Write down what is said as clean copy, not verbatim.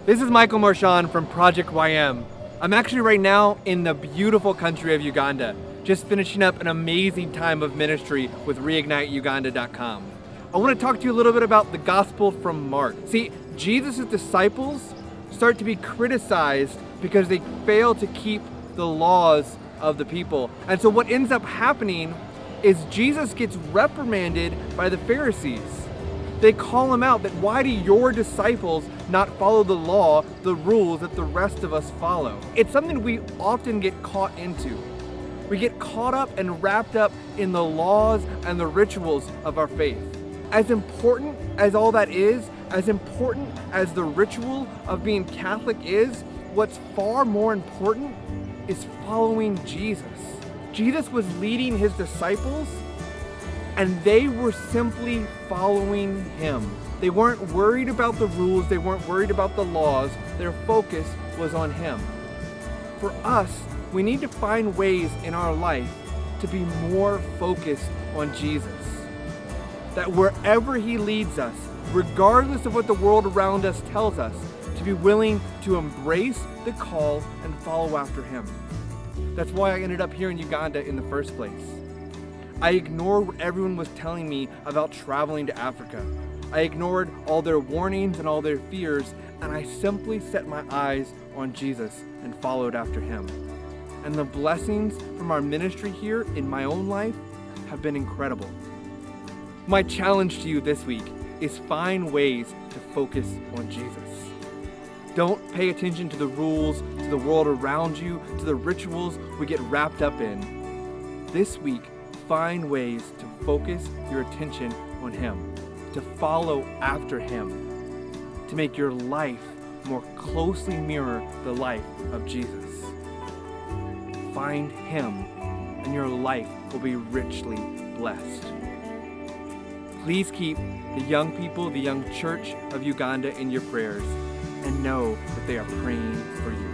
This is Michael Marchand from Project YM. I'm actually right now in the beautiful country of Uganda, just finishing up an amazing time of ministry with reigniteuganda.com. I want to talk to you a little bit about the gospel from Mark. See, Jesus' disciples start to be criticized because they fail to keep the laws of the people. And so what ends up happening is Jesus gets reprimanded by the Pharisees. They call him out that why do your disciples not follow the law, the rules that the rest of us follow? It's something we often get caught into. We get caught up and wrapped up in the laws and the rituals of our faith. As important as all that is, as important as the ritual of being Catholic is, what's far more important is following Jesus. Jesus was leading his disciples and they were simply following him. They weren't worried about the rules, they weren't worried about the laws, their focus was on him. For us, we need to find ways in our life to be more focused on Jesus. That wherever he leads us, regardless of what the world around us tells us, to be willing to embrace the call and follow after him. That's why I ended up here in Uganda in the first place. I ignored what everyone was telling me about traveling to Africa. I ignored all their warnings and all their fears, and I simply set my eyes on Jesus and followed after him. And the blessings from our ministry here in my own life have been incredible. My challenge to you this week is find ways to focus on Jesus. Don't pay attention to the rules, to the world around you, to the rituals we get wrapped up in. This week, find ways to focus your attention on him, to follow after him, to make your life more closely mirror the life of Jesus. Find him, and your life will be richly blessed. Please keep the young people, the young church of Uganda in your prayers, and know that they are praying for you.